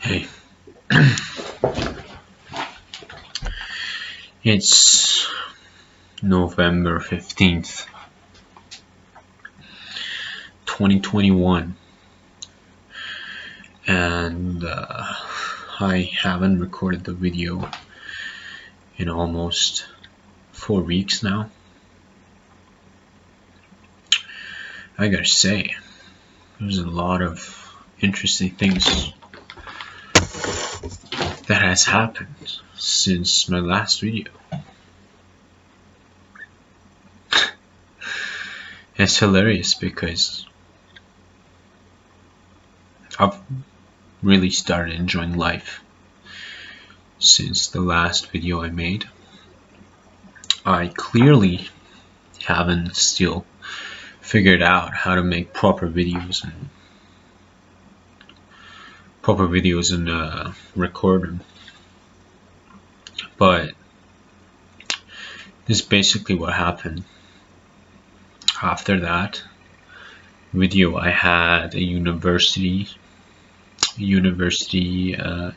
Hey, it's November 15th, 2021, and I haven't recorded the video in almost 4 weeks now. I gotta say, there's a lot of interesting things that has happened since my last video. It's hilarious because I've really started enjoying life since the last video I made. I clearly haven't still figured out how to make proper videos and record them, but this is basically what happened. After that video, I had a university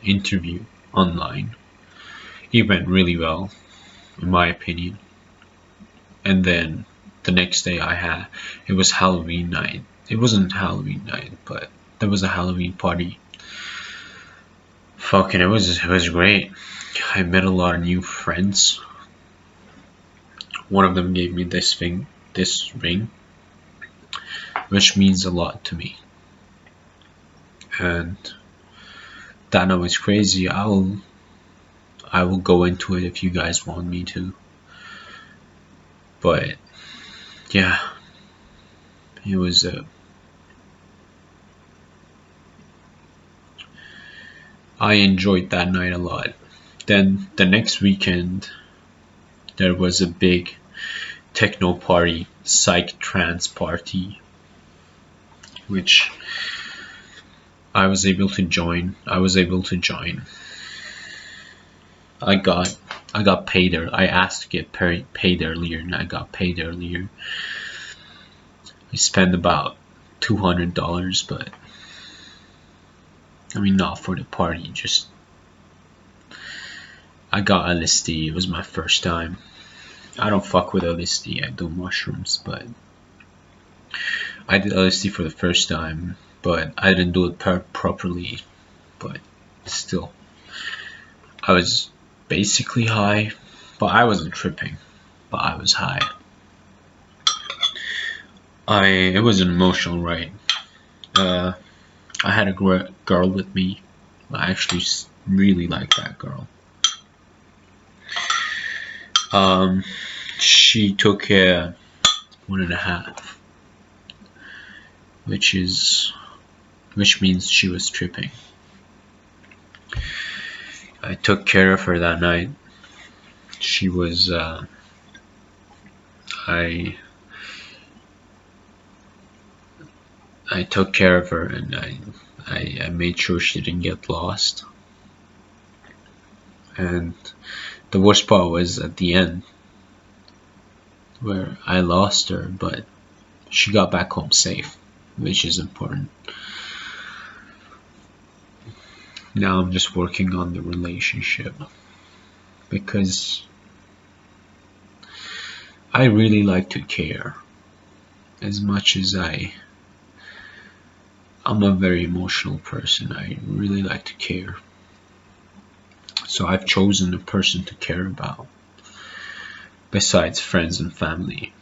interview online. It went really well, in my opinion. And then the next day it was Halloween night. It wasn't Halloween night, but there was a Halloween party. Fucking, it was great. I met a lot of new friends. One of them gave me this ring, which means a lot to me. And that now is crazy. I will go into it if you guys want me to. But yeah, it was I enjoyed that night a lot. Then the next weekend there was a big techno party, psych trance party, which I was able to join. I got paid early. I asked to get paid earlier, and I got paid earlier. I spent about $200, but I mean, not for the party. Just I got LSD. It was my first time. I don't fuck with LSD. I do mushrooms, but I did LSD for the first time, but I didn't do it properly. But still, I was basically high, but I wasn't tripping. But I was high. It was an emotional ride. I had a girl with me. I actually really liked that girl. She took 1.5, which means she was tripping. I took care of her that night. She was I took care of her, and I made sure she didn't get lost. And the worst part was at the end, where I lost her, but she got back home safe, which is important. Now I'm just working on the relationship, because I really like to care. As much as I'm a very emotional person, I really like to care. So I've chosen a person to care about besides friends and family,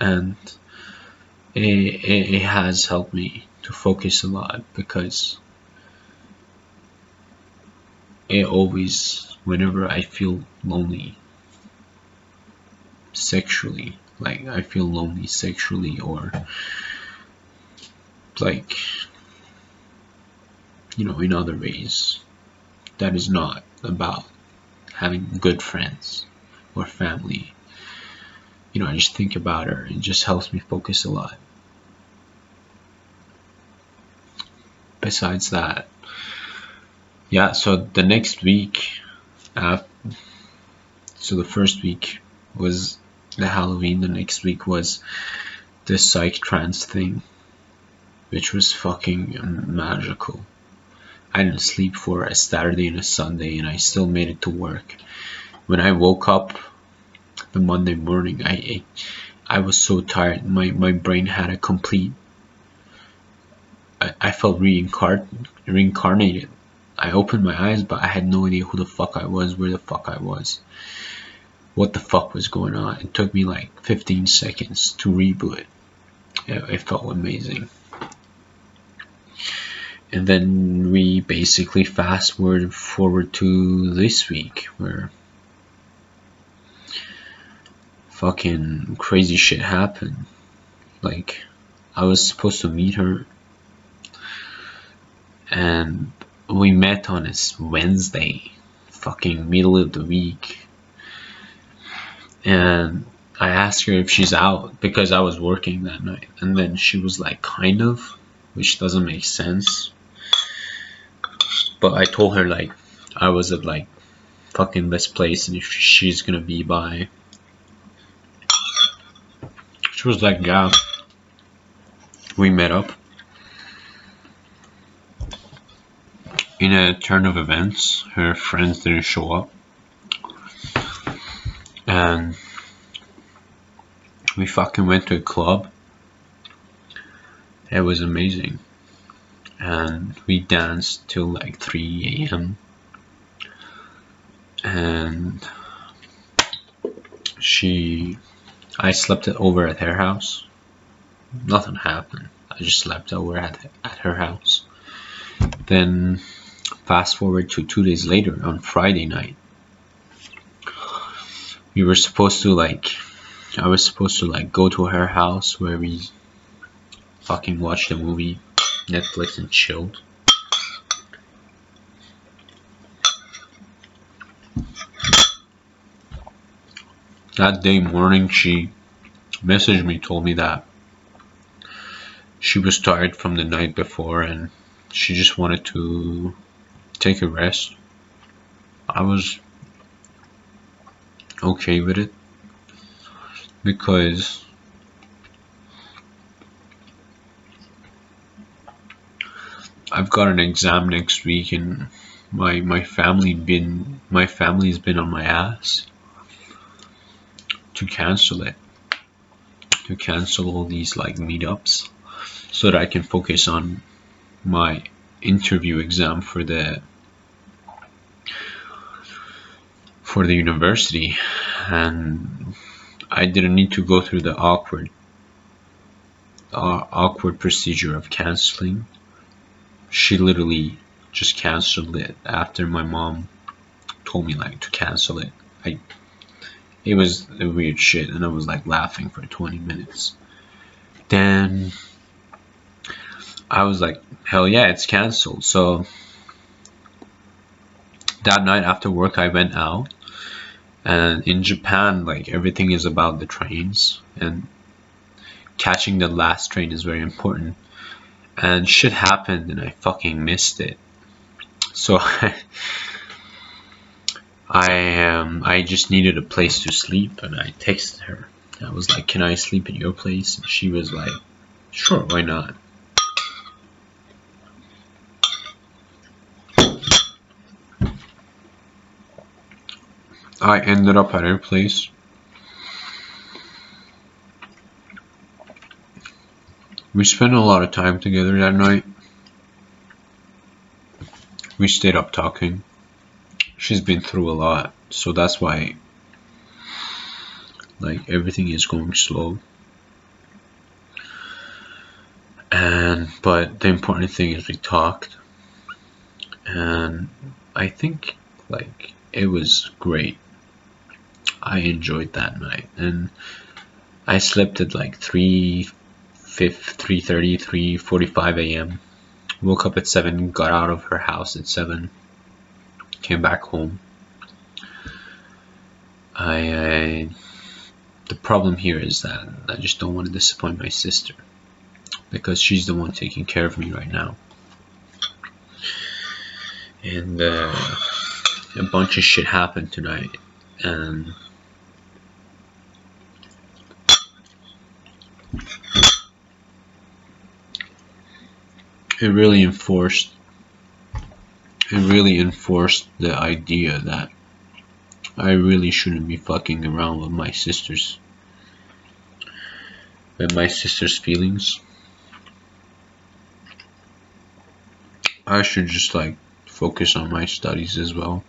and it has helped me to focus a lot, because it always, whenever I feel lonely sexually, like I feel lonely sexually, or like, in other ways that is not about having good friends or family, I just think about her. It just helps me focus a lot. Besides that, yeah, so the next week, so the first week was the Halloween, the next week was the psych trance thing, which was fucking magical. I didn't sleep for a Saturday and a Sunday, and I still made it to work. When I woke up the Monday morning, I was so tired. My brain had a complete. I felt reincarnated. I opened my eyes, but I had no idea who the fuck I was, where the fuck I was, what the fuck was going on. It took me like 15 seconds to reboot. It felt amazing. And then we basically fast forward to this week, where fucking crazy shit happened. Like, I was supposed to meet her, and we met on this Wednesday, fucking middle of the week. And I asked her if she's out because I was working that night, and then she was like, kind of, which doesn't make sense. But I told her like I was at like fucking this place, and if she's gonna be by. She was like, yeah. We met up. In a turn of events, her friends didn't show up, and we fucking went to a club. It was amazing, and we danced till like 3 a.m. and I slept over at her house. Nothing happened. I just slept over at her house. Then fast forward to 2 days later, on Friday night, I was supposed to like go to her house where we fucking watched a movie, Netflix, and chilled. That day morning, she messaged me, told me that she was tired from the night before and she just wanted to take a rest. I was okay with it because I've got an exam next week, and my family's been on my ass to cancel all these like meetups so that I can focus on my interview exam for the university. And I didn't need to go through the awkward procedure of canceling. She literally just canceled it after my mom told me like to cancel it. It was a weird shit, and I was like laughing for 20 minutes. Then I was like, hell yeah, it's canceled. So that night after work, I went out. And in Japan, like, everything is about the trains, and catching the last train is very important. And shit happened, and I fucking missed it. So I just needed a place to sleep, and I texted her. I was like, can I sleep at your place? And she was like, sure, why not? I ended up at her place. We spent a lot of time together that night. We stayed up talking. She's been through a lot, so that's why like everything is going slow. But the important thing is we talked, and I think like it was great. I enjoyed that night, and I slept at like 3:30, 3:45 a.m. Woke up at 7, got out of her house at 7, came back home. The problem here is that I just don't want to disappoint my sister, because she's the one taking care of me right now. And a bunch of shit happened tonight, and it really enforced it really enforced the idea that I really shouldn't be fucking around with my sisters and my sister's feelings. I should just like focus on my studies as well.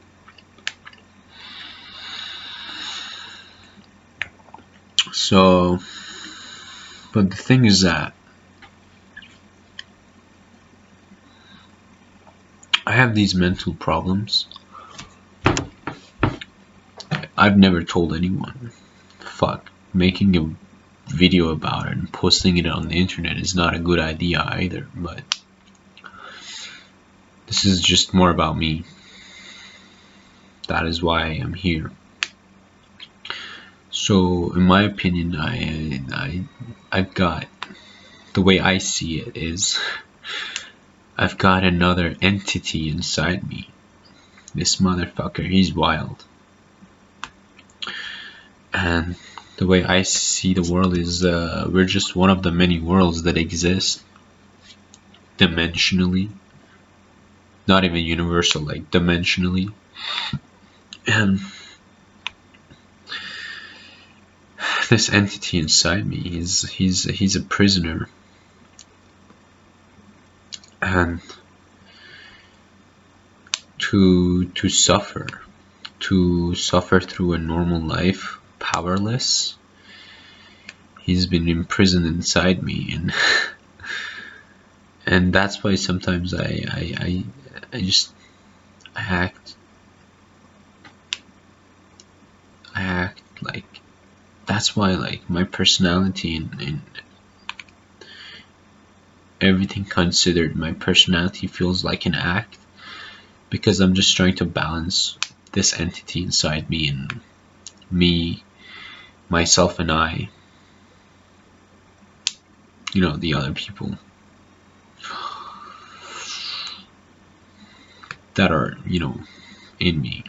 So, but the thing is that I have these mental problems. I've never told anyone. Fuck, making a video about it and posting it on the internet is not a good idea either, but this is just more about me. That is why I am here. So, in my opinion, I've got, the way I see it is, I've got another entity inside me. This motherfucker, he's wild. And the way I see the world is, we're just one of the many worlds that exist dimensionally. Not even universal, like dimensionally. And this entity inside me, he's a prisoner. And to suffer through a normal life, powerless, he's been imprisoned inside me, and that's why sometimes I act like, that's why like my personality and everything considered, my personality feels like an act, because I'm just trying to balance this entity inside me and me, myself, and I, you know, the other people that are, you know, in me.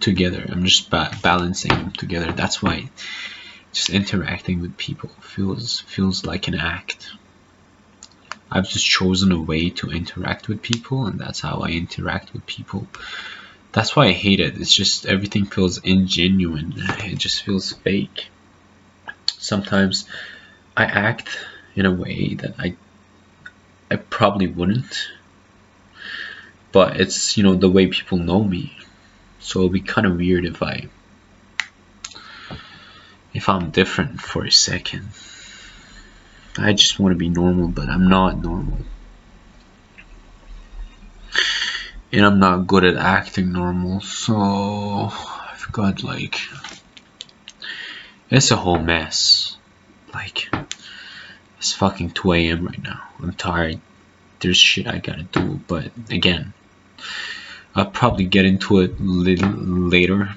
Together, I'm just balancing them together. That's why just interacting with people feels like an act. I've just chosen a way to interact with people, and that's how I interact with people. That's why I hate it. It's just everything feels ingenuine. It just feels fake. Sometimes I act in a way that I probably wouldn't, but it's, you know, the way people know me. So it'll be kind of weird if I'm different for a second. I just want to be normal, but I'm not normal. And I'm not good at acting normal, so I've got like, it's a whole mess. Like, it's fucking 2 a.m. right now. I'm tired. There's shit I gotta do, but again, I'll probably get into it little later.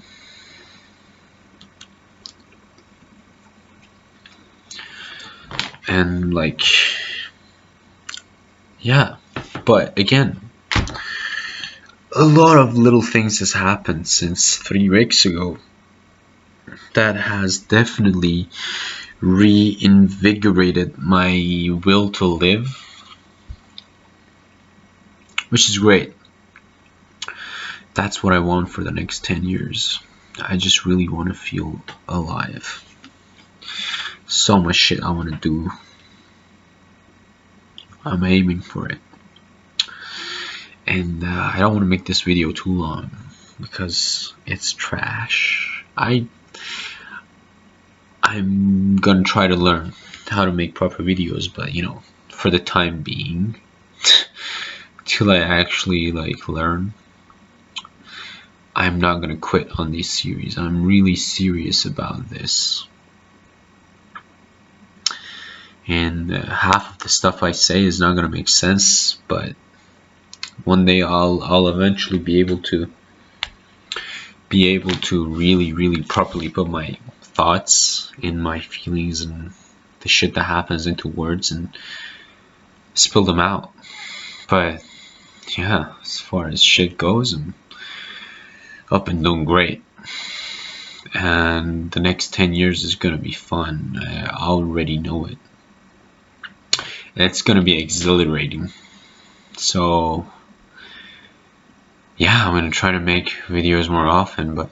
And like, yeah, but again, a lot of little things has happened since 3 weeks ago that has definitely reinvigorated my will to live, which is great. That's what I want for the next 10 years. I just really want to feel alive. So much shit I want to do. I'm aiming for it. And I don't want to make this video too long because it's trash. I'm gonna try to learn how to make proper videos, but you know, for the time being, till I actually like learn, I'm not gonna quit on this series. I'm really serious about this. And half of the stuff I say is not gonna make sense, but one day I'll eventually be able to really properly put my thoughts and my feelings and the shit that happens into words and spill them out. But yeah, as far as shit goes, I'm up and doing great. And the next 10 years is gonna be fun. I already know it. It's gonna be exhilarating. So yeah, I'm gonna try to make videos more often, but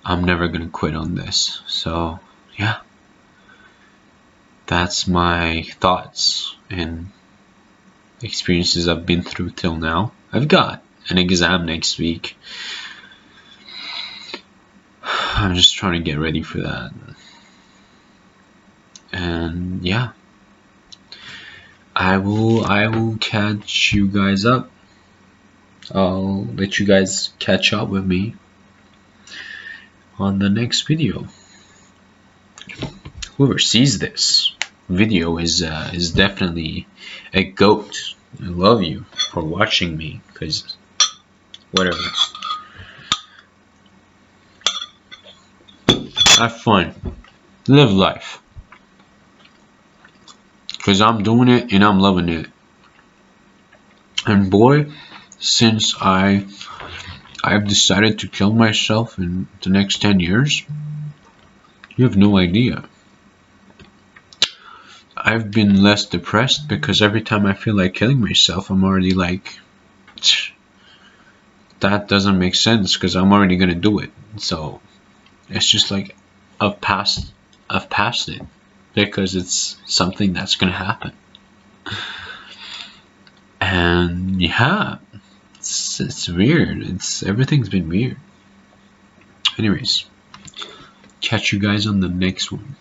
I'm never gonna quit on this. So yeah, that's my thoughts and experiences I've been through till now. I've got an exam next week. I'm just trying to get ready for that. And yeah, I will catch you guys up. I'll let you guys catch up with me on the next video. Whoever sees this video is definitely a goat. I love you for watching me, because whatever. Have fun. Live life. Because I'm doing it and I'm loving it. And boy, since I've decided to kill myself in the next 10 years, you have no idea. I've been less depressed because every time I feel like killing myself, I'm already like, that doesn't make sense because I'm already gonna do it. So it's just like I've passed it because it's something that's gonna happen. And yeah, it's weird. Everything's been weird. Anyways, catch you guys on the next one.